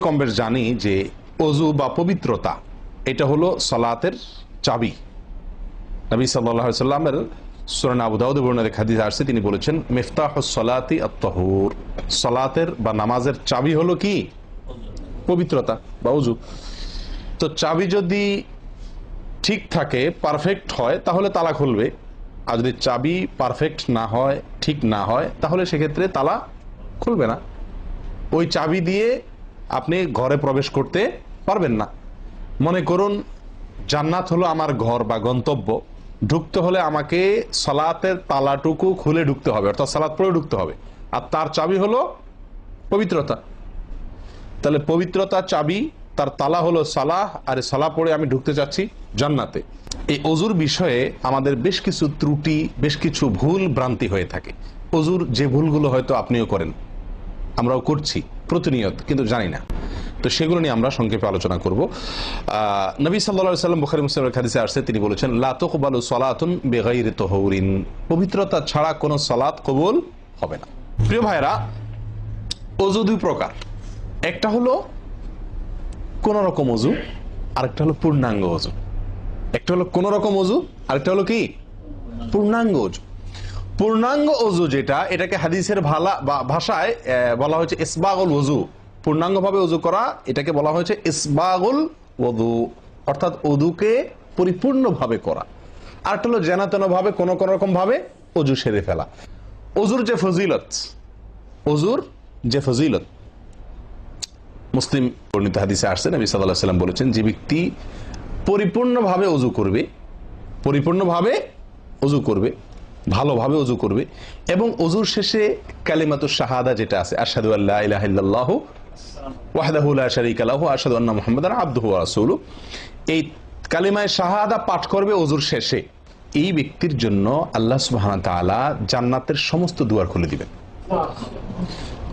কম বেশ জানি যে ওযু বা পবিত্রতা এটা হলো সালাতের চাবি। নবী সাল্লাল্লাহু আলাইহি ওয়াসাল্লামের সূরা আবু দাউদে বর্ণিত হাদিসে আসছে, তিনি বলেছেন মিফতাহুস সালাতি আত-তাহুর, সালাতের বা নামাজের চাবি হলো কি? পবিত্রতা বা ওযু। তো চাবি যদি ঠিক থাকে, পারফেক্ট হয়, তাহলে তালা খুলবে। আর যদি চাবি পারফেক্ট না হয়, ঠিক না হয়, তাহলে সেক্ষেত্রে তালা খুলবে না। ওই চাবি দিয়ে আপনি ঘরে প্রবেশ করতে পারবেন না। মনে করুন জান্নাত হলো আমার ঘর বা গন্তব্য, ঢুকতে হলে আমাকে সালাতের তালাটুকু খুলে ঢুকতে হবে, অর্থাৎ সালাত পড়ে ঢুকতে হবে, আর তার চাবি হলো পবিত্রতা। তাহলে পবিত্রতা চাবি, তার তালা হলো সালাহ, আর সালাহ পড়ে আমি ঢুকতে চাচ্ছি জান্নাতে। এই ওযুর বিষয়ে আমাদের বেশ কিছু ত্রুটি, বেশ কিছু ভুল ভ্রান্তি হয়ে থাকে। ওযুর যে ভুলগুলো হয়তো আপনিও করেন, আমরাও করছি প্রতিনিয়ত, কিন্তু জানি না। তো সেগুলো নিয়ে আমরা সংক্ষেপে আলোচনা করব। নবী সাল্লাল্লাহু আলাইহি ওয়াসাল্লাম বুখারী মুসলিমের হাদিসে আসছে, তিনি বলেছেন লা তুকবালু সালাতুন বিগাইরি তাহুরিন, পবিত্রতা ছাড়া কোনো সালাত কবুল হবে না। প্রিয় ভাইরা, ওযু দুই প্রকার, একটা হলো কোন রকম ওযু, আরেকটা হলো পূর্ণাঙ্গ ওযু। একটা হলো কোন রকম ওযু, আরেকটা হলো কি? পূর্ণাঙ্গ ওযু। পূর্ণাঙ্গ ওযু যেটা, এটাকে হাদিসের ভাষায় বলা হয়েছে ইসবাগুল ওযু। পূর্ণাঙ্গভাবে ওযু করা, এটাকে বলা হয়েছে ইসবাগুল ওযু, অর্থাৎ ওযুকে পরিপূর্ণভাবে করা। আরেকটা হলো যেন ভাবে কোন রকম ভাবে ওযু সেরে ফেলা। ওযুর যে ফজিলত, ওযুর যে ফজিলত মুসলিম বর্ণিত হাদিসে আসছে, নবী সাল্লাল্লাহু আলাইহি ওয়াসাল্লাম বলেছেন যে ব্যক্তি পরিপূর্ণভাবে ওযু করবে, পরিপূর্ণভাবে ওযু করবে, ভালোভাবে ওযু করবে, এবং ওযুর শেষে কালিমাতুশ শাহাদা যেটা আছে, আশহাদু আল্লা ইলাহা ইল্লাল্লাহু ওয়াহদাহু লা শারীকা লাহু ওয়া আশহাদু আন্না মুহাম্মাদান আবদুহু ওয়া রাসূলুহু, এই কালিমায়ে শাহাদা পাঠ করবে ওযুর শেষে, এই ব্যক্তির জন্য আল্লাহ সুবহানাহু ওয়া তাআলা জান্নাতের সমস্ত দুয়ার খুলে দিবেন।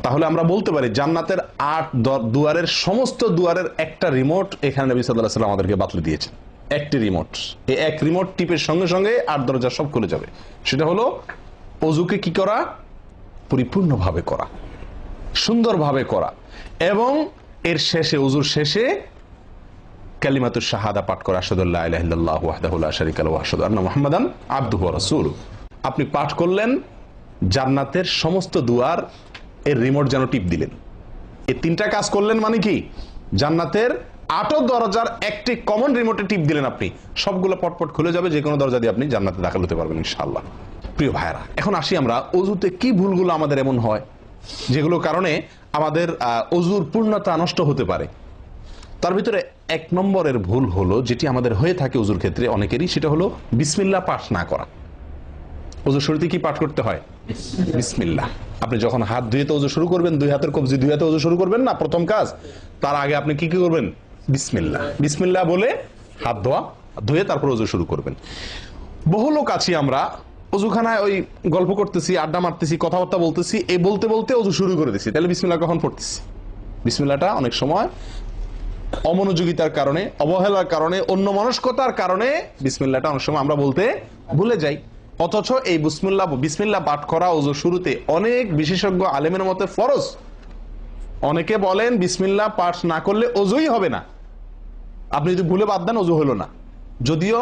তাহলে আমরা বলতে পারি জান্নাতের 8 দুয়ারের সমস্ত দুয়ারের একটা রিমোট এখানে নবী সাল্লাল্লাহু আলাইহি ওয়াসাল্লাম আমাদেরকে বাতলে দিয়েছেন। একটি রিমোট, এই এক রিমোট টিপের সঙ্গে সঙ্গে 8 দরজা সব খুলে যাবে। সেটা হলো ওযুকে কি করা? পরিপূর্ণভাবে করা, সুন্দরভাবে করা, এবং এর শেষে, ওযুর শেষে কালিমাতুশ শাহাদা পাঠ করা, আশহাদু আল্লা ইলাহা ইল্লাল্লাহু ওয়াহদাহু লা শারীকা লাহু ওয়া আশহাদু আন্না মুহাম্মাদান আবদুহু ওয়া রাসূলুহু। আপনি পাঠ করলেন, জান্নাতের সমস্ত দুয়ার এর রিমোট যেন টিপ দিলেন। এই তিনটা কাজ করলেন মানে কি? জান্নাতের 8 দরজার একটি কমন রিমোটে টিপ দিলেন, আপনি সবগুলো পটপট খুলে যাবে, যে কোনো দরজা দিয়ে আপনি জান্নাতে দাখিল হতে পারবেন ইনশাআল্লাহ। প্রিয় ভাইরা, এখন আসি আমরা ওযুতে কি ভুলগুলো আমাদের এমন হয় যেগুলো কারণে আমাদের ওযুর পূর্ণতা নষ্ট হতে পারে। তার ভিতরে 1 নম্বরের ভুল হলো, যেটি আমাদের হয়ে থাকে ওযুর ক্ষেত্রে অনেকেরই, সেটা হলো বিসমিল্লাহ পাঠ না করা। ওযুর শুরুতে কি পাঠ করতে হয়? বিসমিল্লাহ। আপনি যখন হাত ধুয়ে তো ওযু শুরু করবেন, দুই হাতের কবজি দুই হাতে ওযু শুরু করবেন না, প্রথম কাজ, তার আগে আপনি কি করবেন? বিসমিল্লাহ, বিসমিল্লাহ বলে হাত ধুয়ে তারপর ওযু শুরু করবেন। বহু লোক আছি আমরা, ওযুখানায় ওই গল্প করতেছি, আড্ডা মারতেছি, কথাবার্তা বলতেছি, এই বলতে বলতে ওযু শুরু করে দিছি। তাহলে বিসমিল্লাহ কখন পড়তেছি? বিসমিল্লাহটা অনেক সময় অমনোযোগিতার কারণে, অবহেলার কারণে, অন্যমনস্কতার কারণে বিসমিল্লাহটা অনেক সময় আমরা বলতে ভুলে যাই। অথচ এই বিসমিল্লাহ পাঠ করা ওযু শুরুতে অনেক বিশেষজ্ঞ আলেমের মতে ফরজ। অনেকে বলেন বিসমিল্লাহ পাঠ না করলে ওযুই হবে না, আপনি যদি ভুলে বাদ দেন ওযু হলো না। যদিও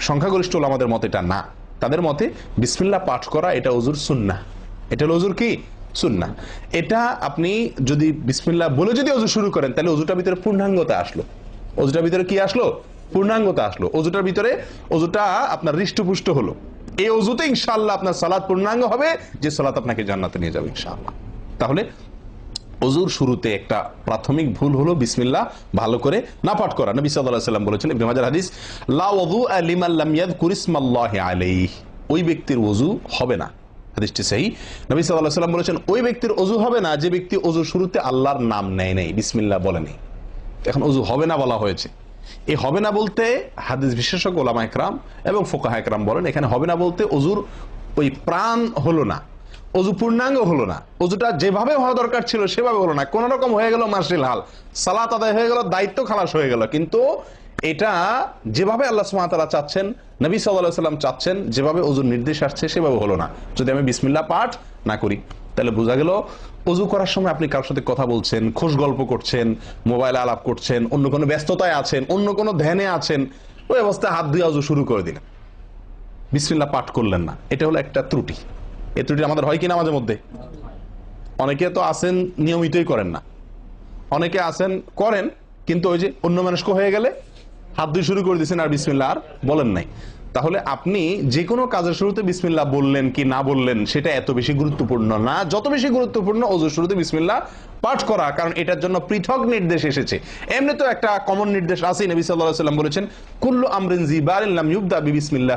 সংখ্যাগরিষ্ঠ ওলামাদের মতে এটা না, তাদের মতে বিসমিল্লাহ পাঠ করা এটা ওযুর সুন্নাহ। এটা হলো ওযুর কি? সুন্নাহ। এটা আপনি যদি বিসমিল্লাহ বলে যদি ওযু শুরু করেন, তাহলে ওযুটার ভিতরে পূর্ণাঙ্গতা আসলো। ওযুটার ভিতরে কি আসলো? পূর্ণাঙ্গতা আসলো। ওযুটার ভিতরে ওযুটা আপনার হৃষ্টপুষ্ট হলো। এই ওযুতে ইনশাআল্লাহ আপনার সালাত পূর্ণাঙ্গ হবে, যে সালাত আপনাকে জান্নাতে নিয়ে যাবে ইনশাআল্লাহ। তাহলে ওযুর শুরুতে একটা প্রাথমিক ভুল হলো বিসমিল্লাহ ভালো করে না পাঠ করা। নবী সাল্লাল্লাহু আলাইহি ওয়াসাল্লাম বলেছেন, ইবনে মাজাহ হাদিস, লা ওযুআ লিমান লাম ইয়াযকুর ইসমাল্লাহি আলাইহি, ওই ব্যক্তির ওযু হবে না। হাদিসটি সহিহ। নবী সাল্লাল্লাহু আলাইহি ওয়াসাল্লাম বলেছেন, ওই ব্যক্তির ওযু হবে না যে ব্যক্তি ওযুর শুরুতে আল্লাহর নাম নেয় নাই, বিসমিল্লাহ বলে নাই। এখন ওযু হবে না বলা হয়েছে। এই হবে না বলতে হাদিস বিশেষজ্ঞ ওলামা ইকরাম এবং ফুকাহা ইকরাম বলেন, এখানে হবে না বলতে ওযুর ওই প্রাণ হলো না, ওযু পূর্ণাঙ্গ হলো না, ওযুটা যেভাবে হওয়া দরকার ছিল সেভাবে হলো না। কোন রকম হয়ে গেল মার্শাল হাল, সালাত আদায় হয়ে গেল, দায়িত্ব খালাস হয়ে গেল, কিন্তু এটা যেভাবে আল্লাহ সুবহানাহু ওয়া তাআলা চাচ্ছেন, নবী সাল্লাল্লাহু আলাইহি ওয়াসাল্লাম চাচ্ছেন, যেভাবে ওযুর নির্দেশ আসছে সেভাবে হলো না, যদি আমি বিসমিল্লাহ পাঠ না করি। তাহলে বোঝা গেল অজু করার সময় আপনি কারোর সাথে কথা বলছেন, খোশ গল্প করছেন, মোবাইলে আলাপ করছেন, অন্য কোনো ব্যস্ততায় আছেন, অন্য কোনো ধ্যানে আছেন, ওই অবস্থায় হাত দিয়ে অজু শুরু করে দিলেন, বিসমিল্লাহ পাঠ করলেন না। এটা হলো একটা ত্রুটি। এই ত্রুটি আমাদের হয় কিনা মাঝে মধ্যে? অনেকে তো আছেন নিয়মিতই করেন না, অনেকে আছেন করেন কিন্তু ওই যে অন্য মানুষকে হয়ে গেলে হাত দিয়ে শুরু করে দিয়েছেন আর বিসমিল্লাহ আর বলেন নাই। তাহলে আপনি যে কোনো কাজের শুরুতে বিসমিল্লাহ বললেন কি না বললেন সেটা এত বেশি গুরুত্বপূর্ণ না, যত বেশি গুরুত্বপূর্ণ ওযুর শুরুতে বিসমিল্লাহ পাঠ করা, কারণ এটার জন্য পৃথক নির্দেশ এসেছে। এমনি তো একটা কমন নির্দেশ আছে, নবী সাল্লাল্লাহু আলাইহি ওয়াসাল্লাম বলেছেন কুল্লু আমরিন জিবারিন লাম ইউবদা বিবিসমিল্লাহ